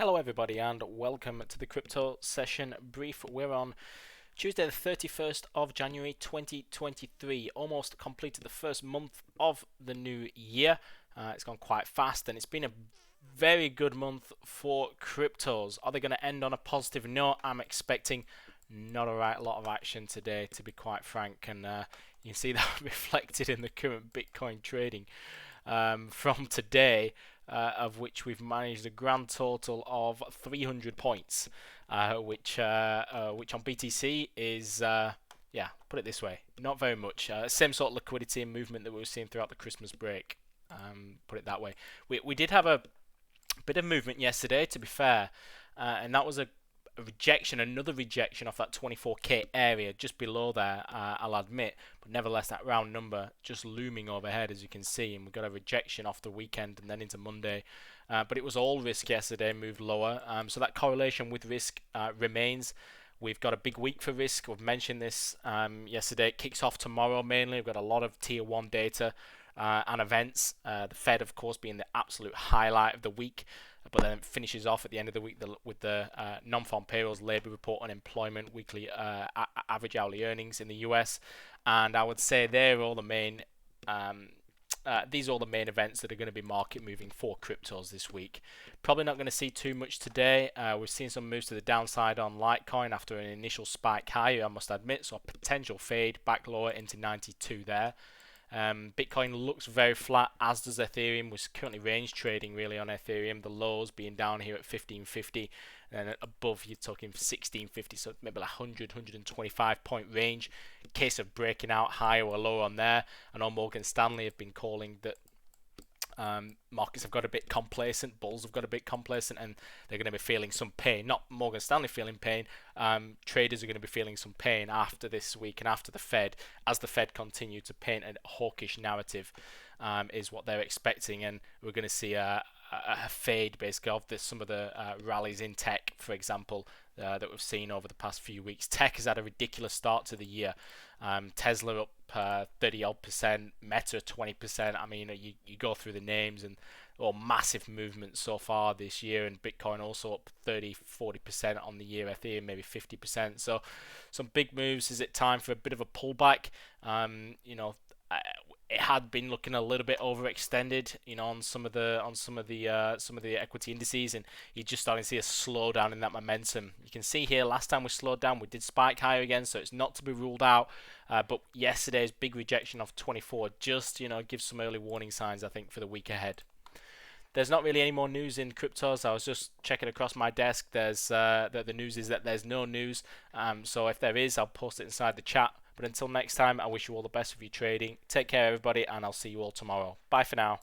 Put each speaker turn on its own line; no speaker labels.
Hello everybody and welcome to the crypto session brief. We're on Tuesday the 31st of January 2023, almost completed the first month of the new year. It's gone quite fast and it's been a very good month for cryptos. Are they going to end on a positive note? I'm expecting not a lot of action today, to be quite frank, and you can see that reflected in the current Bitcoin trading from today, of which we've managed a grand total of 300 points, which on BTC is, yeah, put it this way, not very much. Same sort of liquidity and movement that we were seeing throughout the Christmas break. Put it that way. We did have a bit of movement yesterday, to be fair, and that was a rejection, another rejection off that 24k area just below there, I'll admit, but nevertheless that round number just looming overhead, as you can see, and we got a rejection off the weekend and then into Monday, but it was all risk yesterday, moved lower, so that correlation with risk remains. We've got a big week for risk. We've mentioned this yesterday. It kicks off tomorrow mainly. We've got a lot of tier 1 data and events. The Fed, of course, being the absolute highlight of the week, but then it finishes off at the end of the week with the non-farm payrolls, labor report, unemployment, weekly average hourly earnings in the US, and I would say they're all the main. These are all the main events that are going to be market moving for cryptos this week. Probably not going to see too much today. We've seen some moves to the downside on Litecoin after an initial spike higher, I must admit, so a potential fade back lower into 92 there. Bitcoin looks very flat, as does Ethereum. We're currently range trading really on Ethereum, the lows being down here at 1550, and above you're talking 1650, so maybe like 125 point range. Case of breaking out higher or lower on there. I know Morgan Stanley have been calling that markets have got a bit complacent, bulls have got a bit complacent, and they're going to be feeling some pain. Not Morgan Stanley feeling pain, traders are going to be feeling some pain after this week and after the Fed, as the Fed continue to paint a hawkish narrative, is what they're expecting, and we're going to see a fade basically of some of the rallies in tech, for example, that we've seen over the past few weeks. Tech has had a ridiculous start to the year. Tesla up 30 odd percent, Meta 20%. I mean, you go through the names and massive movements so far this year, and Bitcoin also up 30-40% on the year, Ethereum maybe 50%. So some big moves. Is it time for a bit of a pullback? It had been looking a little bit overextended, on some of the equity indices, and you're just starting to see a slowdown in that momentum. You can see here, last time we slowed down, we did spike higher again, so it's not to be ruled out. But yesterday's big rejection of 24 just, gives some early warning signs, I think, for the week ahead. There's not really any more news in cryptos. I was just checking across my desk. There's the news is that there's no news. So if there is, I'll post it inside the chat. But until next time, I wish you all the best with your trading. Take care, everybody, and I'll see you all tomorrow. Bye for now.